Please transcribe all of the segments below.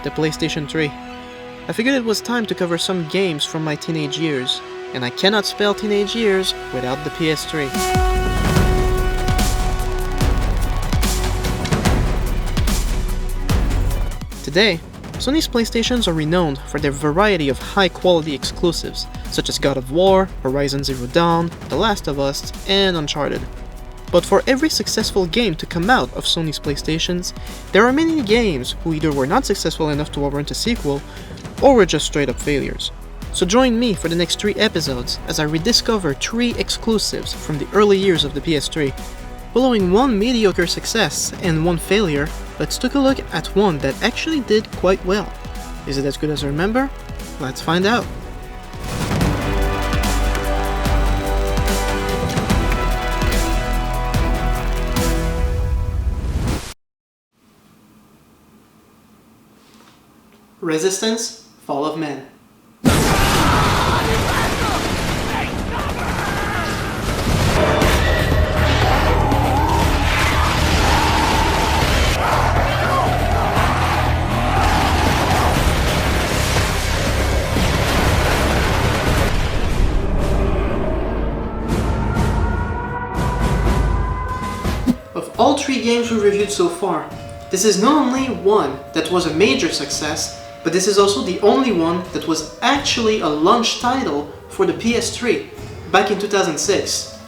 the PlayStation 3. I figured it was time to cover some games from my teenage years, and I cannot spell teenage years without the PS3. Today, Sony's PlayStations are renowned for their variety of high-quality exclusives, such as God of War, Horizon Zero Dawn, The Last of Us, and Uncharted. But for every successful game to come out of Sony's PlayStations, there are many games who either were not successful enough to warrant a sequel, or were just straight-up failures. So join me for the next 3 episodes as I rediscover 3 exclusives from the early years of the PS3. Following 1 mediocre success and 1 failure, let's take a look at one that actually did quite well. Is it as good as I remember? Let's find out. Resistance: Fall of Man. Of all 3 games we reviewed so far, this is not only one that was a major success, but this is also the only one that was actually a launch title for the PS3 back in 2006.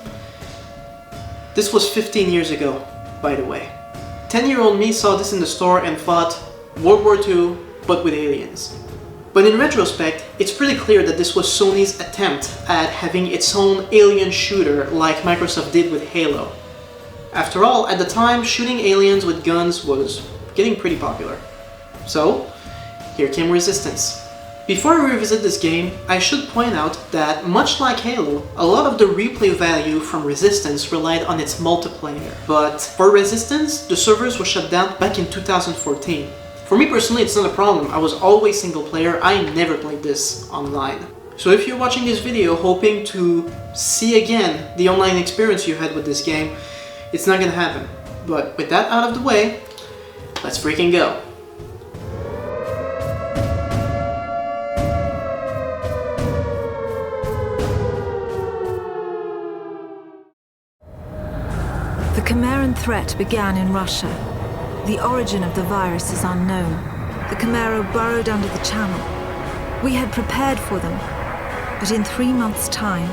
This was 15 years ago, by the way. 10-year-old me saw this in the store and thought, World War II, but with aliens. But in retrospect, it's pretty clear that this was Sony's attempt at having its own alien shooter like Microsoft did with Halo. After all, at the time, shooting aliens with guns was getting pretty popular. So, here came Resistance. Before I revisit this game, I should point out that much like Halo, a lot of the replay value from Resistance relied on its multiplayer. But for Resistance, the servers were shut down back in 2014. For me personally, it's not a problem. I was always single player. I never played this online. So if you're watching this video hoping to see again the online experience you had with this game, it's not gonna happen. But with that out of the way, let's freaking go. The Chimeran threat began in Russia. The origin of the virus is unknown. The Chimera burrowed under the channel. We had prepared for them, but in 3 months' time,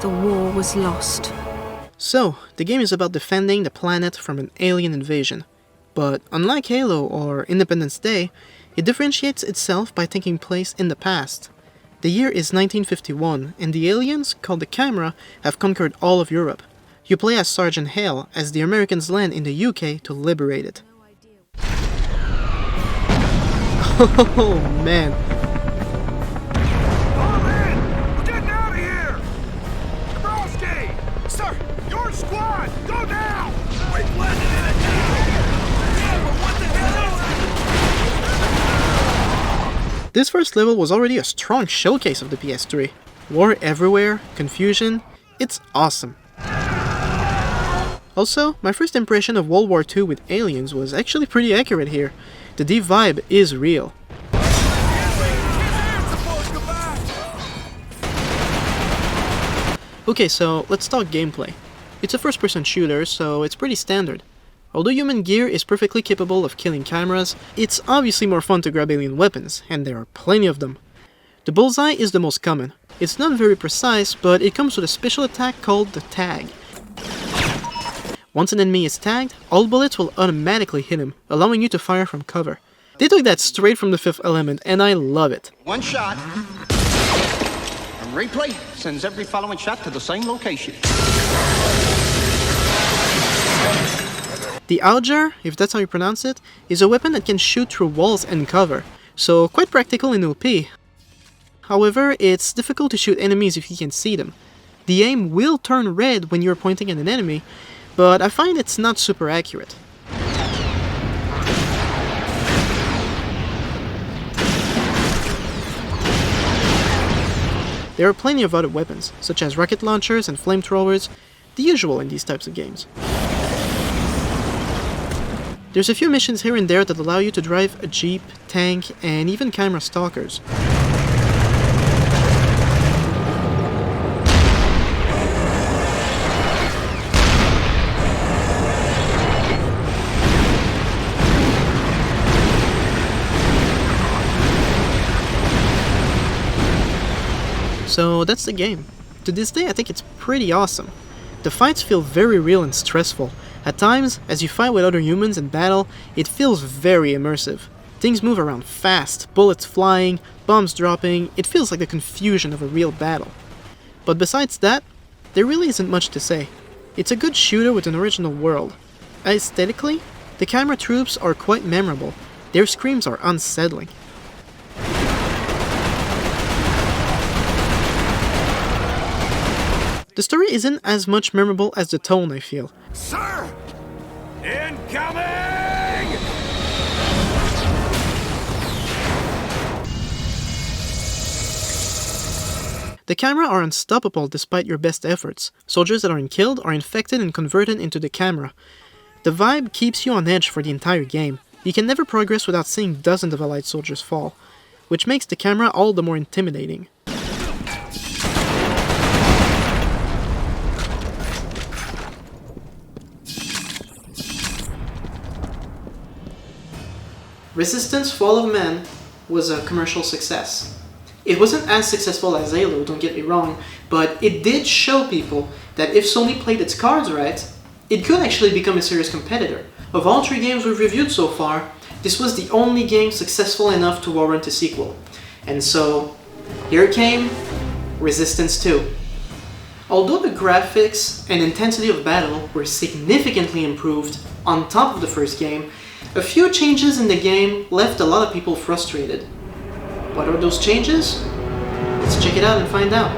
the war was lost. So, the game is about defending the planet from an alien invasion. But unlike Halo or Independence Day, it differentiates itself by taking place in the past. The year is 1951, and the aliens, called the Chimera, have conquered all of Europe. You play as Sergeant Hale as the Americans land in the UK to liberate it. Oh man. All in! We're getting out of here! Dabrowski! Sir, your squad! Go now! We've landed in a town! Yeah, but what the hell? This first level was already a strong showcase of the PS3. War everywhere, confusion, it's awesome. Also, my first impression of World War II with aliens was actually pretty accurate here. The deep vibe is real. Okay, so let's talk gameplay. It's a first-person shooter, so it's pretty standard. Although human gear is perfectly capable of killing chimeras, it's obviously more fun to grab alien weapons, and there are plenty of them. The bullseye is the most common. It's not very precise, but it comes with a special attack called the tag. Once an enemy is tagged, all bullets will automatically hit him, allowing you to fire from cover. They took that straight from the Fifth Element, and I love it. One shot, and replay sends every following shot to the same location. The Auger, if that's how you pronounce it, is a weapon that can shoot through walls and cover, so quite practical in OP. However, it's difficult to shoot enemies if you can see them. The aim will turn red when you're pointing at an enemy, but I find it's not super accurate. There are plenty of other weapons, such as rocket launchers and flamethrowers, the usual in these types of games. There's a few missions here and there that allow you to drive a jeep, tank, and even camera stalkers. So that's the game. To this day I think it's pretty awesome. The fights feel very real and stressful. At times, as you fight with other humans in battle, it feels very immersive. Things move around fast, bullets flying, bombs dropping, it feels like the confusion of a real battle. But besides that, there really isn't much to say. It's a good shooter with an original world. Aesthetically, the camera troops are quite memorable. Their screams are unsettling. The story isn't as much memorable as the tone, I feel. Sir! Incoming! The camera are unstoppable despite your best efforts. Soldiers that aren't killed are infected and converted into the camera. The vibe keeps you on edge for the entire game. You can never progress without seeing dozens of allied soldiers fall, which makes the camera all the more intimidating. Resistance Fall of Man was a commercial success. It wasn't as successful as Halo, don't get me wrong, but it did show people that if Sony played its cards right, it could actually become a serious competitor. Of all 3 games we've reviewed so far, this was the only game successful enough to warrant a sequel. And so, here it came, Resistance 2. Although the graphics and intensity of battle were significantly improved on top of the first game, a few changes in the game left a lot of people frustrated. What are those changes? Let's check it out and find out.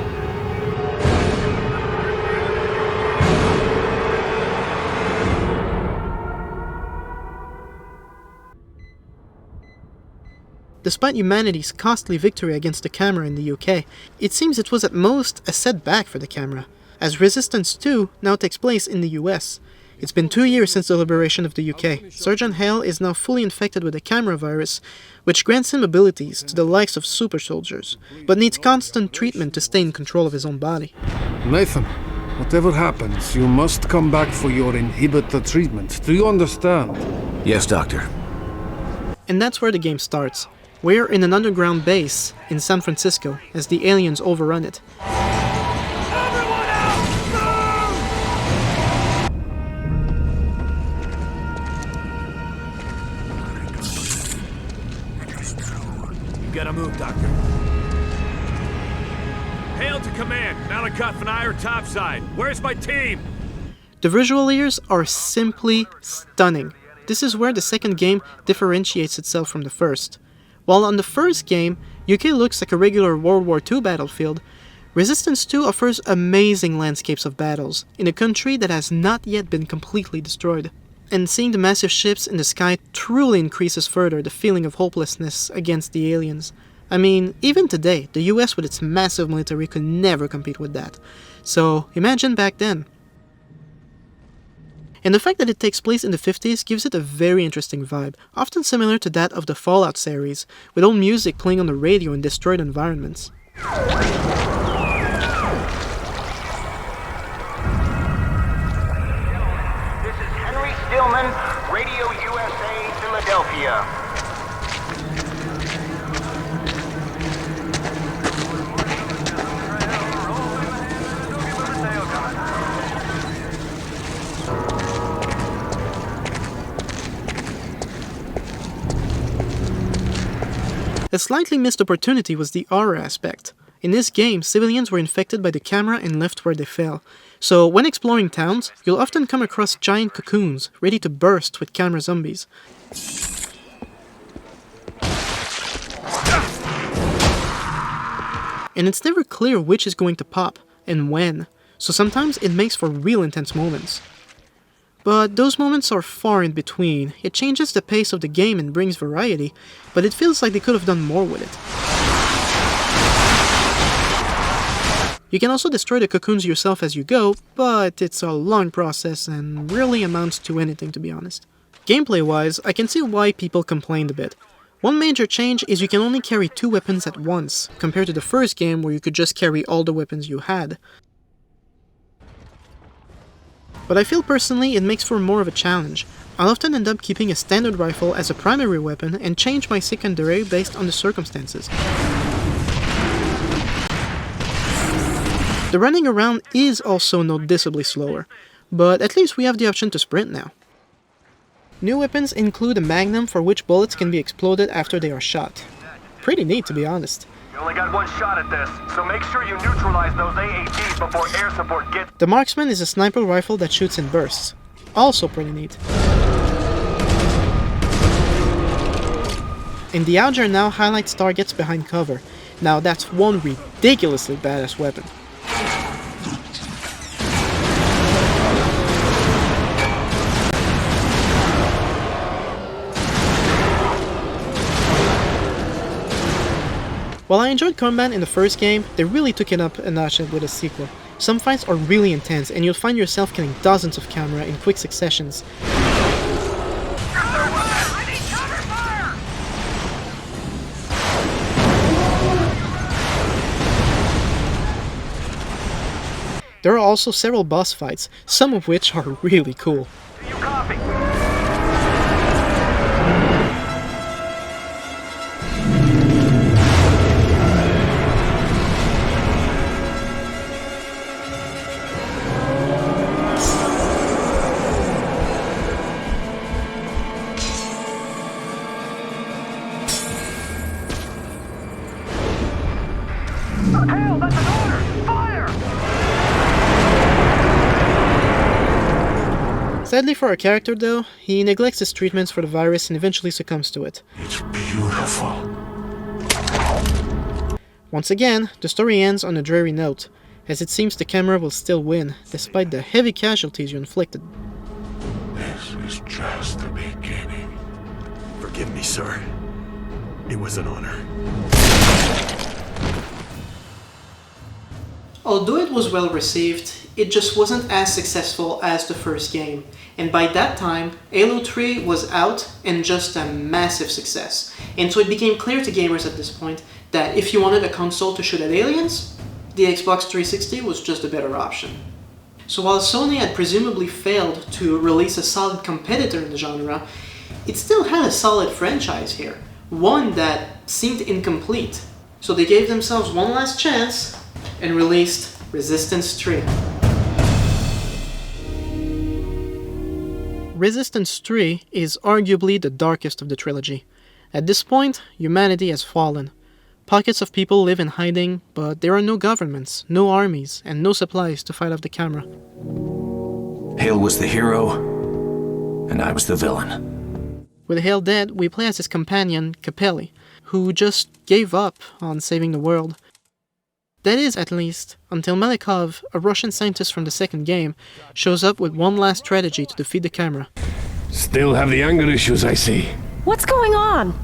Despite humanity's costly victory against the camera in the UK, it seems it was at most a setback for the camera, as Resistance 2 now takes place in the US. It's been 2 years since the liberation of the UK. Sergeant Hale is now fully infected with the camera virus, which grants him abilities to the likes of super soldiers, but needs constant treatment to stay in control of his own body. Nathan, whatever happens, you must come back for your inhibitor treatment. Do you understand? Yes, Doctor. And that's where the game starts. We're in an underground base in San Francisco as the aliens overrun it. Everyone out! Move! You gotta move, Doctor. Hail to command. Malakoff and I are topside. Where's my team? The visual layers are simply stunning. This is where the second game differentiates itself from the first. While on the first game, UK looks like a regular World War II battlefield, Resistance 2 offers amazing landscapes of battles in a country that has not yet been completely destroyed. And seeing the massive ships in the sky truly increases further the feeling of hopelessness against the aliens. I mean, even today, the US with its massive military could never compete with that. So imagine back then. And the fact that it takes place in the 50s gives it a very interesting vibe, often similar to that of the Fallout series, with old music playing on the radio in destroyed environments. This is Henry Stillman, Radio USA, Philadelphia. A slightly missed opportunity was the horror aspect. In this game, civilians were infected by the camera and left where they fell. So when exploring towns, you'll often come across giant cocoons ready to burst with camera zombies. And it's never clear which is going to pop and when, so sometimes it makes for real intense moments. But those moments are far in between. It changes the pace of the game and brings variety, but it feels like they could have done more with it. You can also destroy the cocoons yourself as you go, but it's a long process and rarely amounts to anything, to be honest. Gameplay-wise, I can see why people complained a bit. One major change is you can only carry 2 weapons at once, compared to the first game where you could just carry all the weapons you had. But I feel personally it makes for more of a challenge. I'll often end up keeping a standard rifle as a primary weapon and change my secondary based on the circumstances. The running around is also noticeably slower, but at least we have the option to sprint now. New weapons include a magnum for which bullets can be exploded after they are shot. Pretty neat, to be honest. You only got one shot at this, so make sure you neutralize those AATs before air support gets... The marksman is a sniper rifle that shoots in bursts. Also pretty neat. And the Auger now highlights targets behind cover. Now that's one ridiculously badass weapon. While I enjoyed combat in the first game, they really took it up a notch with a sequel. Some fights are really intense and you'll find yourself killing dozens of camera in quick successions. There are also several boss fights, some of which are really cool. Do you copy? Hell, that's an order! Fire! Sadly for our character though, he neglects his treatments for the virus and eventually succumbs to it. It's beautiful. Once again, the story ends on a dreary note, as it seems the Chimera will still win, despite the heavy casualties you inflicted. This is just the beginning. Forgive me, sir. It was an honor. Although it was well received, it just wasn't as successful as the first game, and by that time, Halo 3 was out and just a massive success, and so it became clear to gamers at this point that if you wanted a console to shoot at aliens, the Xbox 360 was just a better option. So while Sony had presumably failed to release a solid competitor in the genre, it still had a solid franchise here, one that seemed incomplete. So they gave themselves one last chance and released Resistance 3. Resistance 3 is arguably the darkest of the trilogy. At this point, humanity has fallen. Pockets of people live in hiding, but there are no governments, no armies, and no supplies to fight off the Chimera. Hale was the hero, and I was the villain. With Hale dead, we play as his companion, Capelli, who just gave up on saving the world. That is, at least, until Malikov, a Russian scientist from the second game, shows up with one last strategy to defeat the Chimera. Still have the anger issues, I see. What's going on?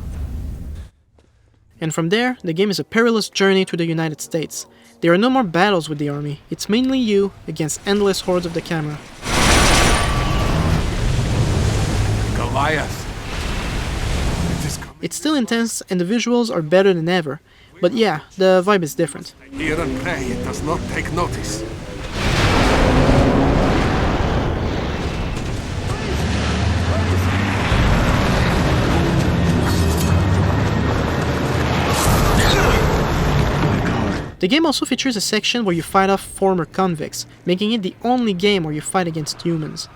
And from there, the game is a perilous journey to the United States. There are no more battles with the army, it's mainly you against endless hordes of the Chimera. Goliath. It's still intense and the visuals are better than ever, but yeah, the vibe is different. Hear and pray, it does not take notice. The game also features a section where you fight off former convicts, making it the only game where you fight against humans.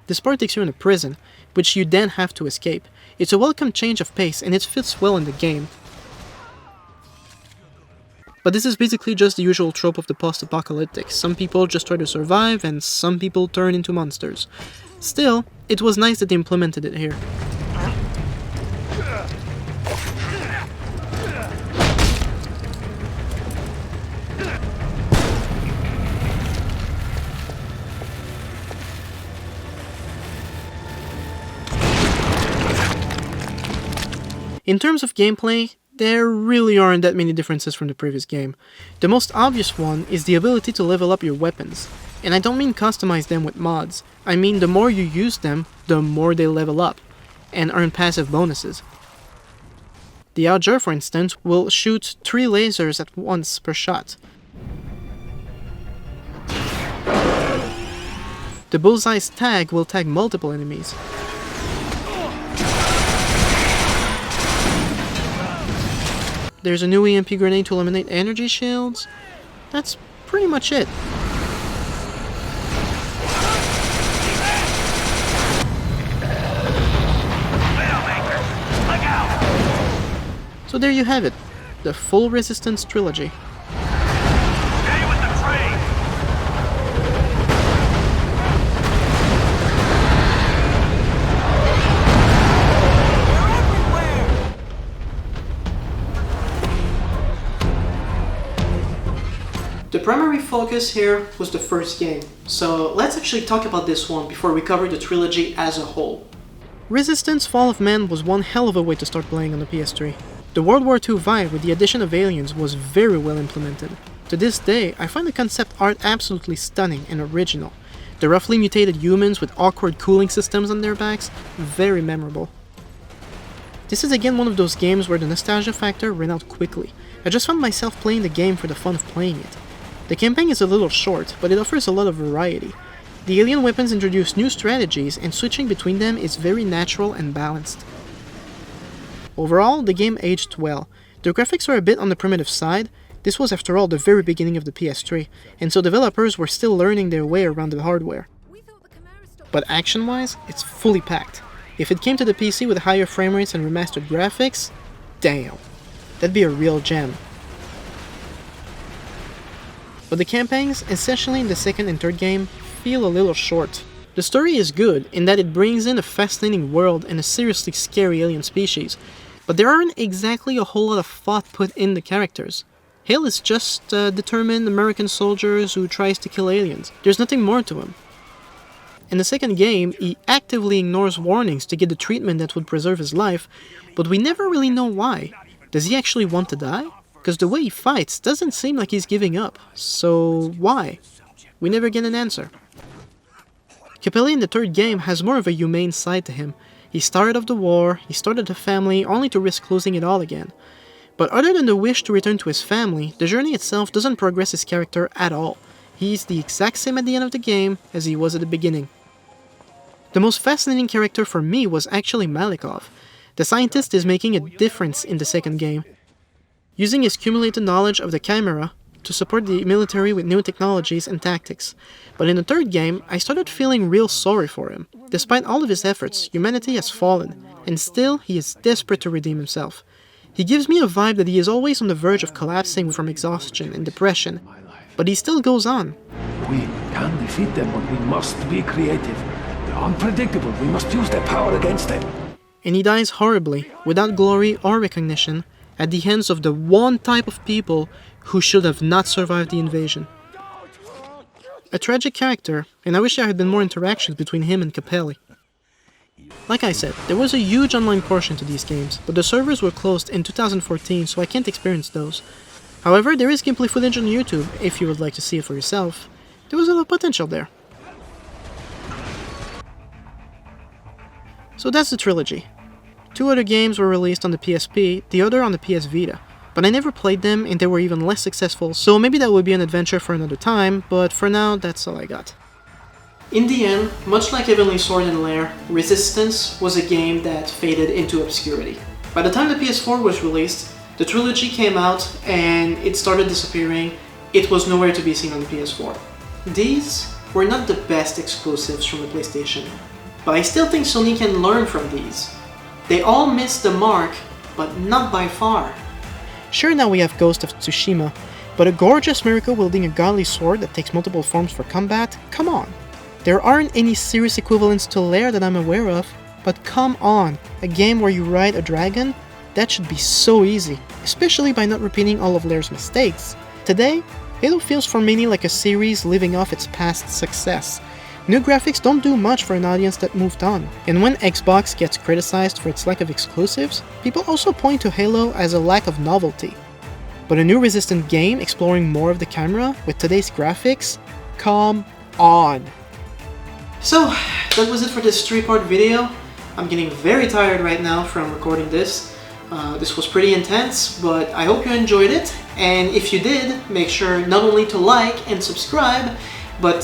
This part takes you in a prison, which you then have to escape. It's a welcome change of pace and it fits well in the game. But this is basically just the usual trope of the post-apocalyptic. Some people just try to survive and some people turn into monsters. Still, it was nice that they implemented it here. In terms of gameplay, there really aren't that many differences from the previous game. The most obvious one is the ability to level up your weapons. And I don't mean customize them with mods, I mean the more you use them, the more they level up, and earn passive bonuses. The Auger, for instance, will shoot 3 lasers at once per shot. The Bullseye's tag will tag multiple enemies. There's a new EMP grenade to eliminate energy shields. That's pretty much it. So there you have it, the full Resistance trilogy. Stay with the train! The primary focus here was the first game, so let's actually talk about this one before we cover the trilogy as a whole. Resistance Fall of Man was one hell of a way to start playing on the PS3. The World War II vibe with the addition of aliens was very well implemented. To this day, I find the concept art absolutely stunning and original. The roughly mutated humans with awkward cooling systems on their backs, very memorable. This is again one of those games where the nostalgia factor ran out quickly. I just found myself playing the game for the fun of playing it. The campaign is a little short, but it offers a lot of variety. The alien weapons introduce new strategies, and switching between them is very natural and balanced. Overall, the game aged well. The graphics are a bit on the primitive side. This was after all the very beginning of the PS3, and so developers were still learning their way around the hardware. But action-wise, it's fully packed. If it came to the PC with higher frame rates and remastered graphics, damn, that'd be a real gem. But the campaigns, especially in the second and third game, feel a little short. The story is good in that it brings in a fascinating world and a seriously scary alien species, but there aren't exactly a whole lot of thought put in the characters. Hale is just a determined American soldier who tries to kill aliens. There's nothing more to him. In the second game, he actively ignores warnings to get the treatment that would preserve his life, but we never really know why. Does he actually want to die? Because the way he fights doesn't seem like he's giving up. So why? We never get an answer. Capelli in the third game has more of a humane side to him. He started off the war, he started a family, only to risk losing it all again. But other than the wish to return to his family, the journey itself doesn't progress his character at all. He's the exact same at the end of the game as he was at the beginning. The most fascinating character for me was actually Malikov. The scientist is making a difference in the second game, using his cumulated knowledge of the Chimera to support the military with new technologies and tactics. But in the third game, I started feeling real sorry for him. Despite all of his efforts, humanity has fallen, and still he is desperate to redeem himself. He gives me a vibe that he is always on the verge of collapsing from exhaustion and depression, but he still goes on. We can defeat them, but we must be creative. They're unpredictable. We must use their power against them. And he dies horribly, without glory or recognition, at the hands of the one type of people who should have not survived the invasion. A tragic character, and I wish there had been more interactions between him and Capelli. Like I said, there was a huge online portion to these games, but the servers were closed in 2014, so I can't experience those. However, there is gameplay footage on YouTube, if you would like to see it for yourself. There was a lot of potential there. So that's the trilogy. 2 other games were released on the PSP, the other on the PS Vita. But I never played them and they were even less successful, so maybe that would be an adventure for another time, but for now, that's all I got. In the end, much like Heavenly Sword and Lair, Resistance was a game that faded into obscurity. By the time the PS4 was released, the trilogy came out and it started disappearing. It was nowhere to be seen on the PS4. These were not the best exclusives from the PlayStation, but I still think Sony can learn from these. They all missed the mark, but not by far. Sure, now we have Ghost of Tsushima, but a gorgeous miracle wielding a godly sword that takes multiple forms for combat? Come on. There aren't any serious equivalents to Lair that I'm aware of, but come on, a game where you ride a dragon? That should be so easy, especially by not repeating all of Lair's mistakes. Today, Halo feels for many like a series living off its past success. New graphics don't do much for an audience that moved on, and when Xbox gets criticized for its lack of exclusives, people also point to Halo as a lack of novelty. But a new Resistance game exploring more of the camera with today's graphics? Come on! So, that was it for this 3-part video. I'm getting very tired right now from recording this. This was pretty intense, but I hope you enjoyed it, and if you did, make sure not only to like and subscribe, but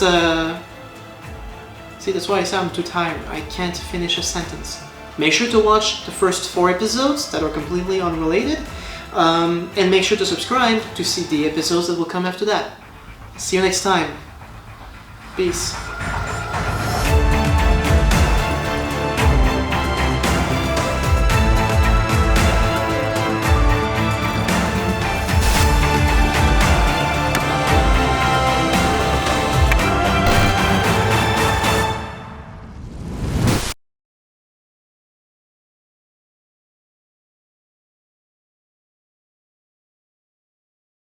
see, that's why I say I'm too tired. I can't finish a sentence. Make sure to watch the first 4 episodes that are completely unrelated, and make sure to subscribe to see the episodes that will come after that. See you next time. Peace.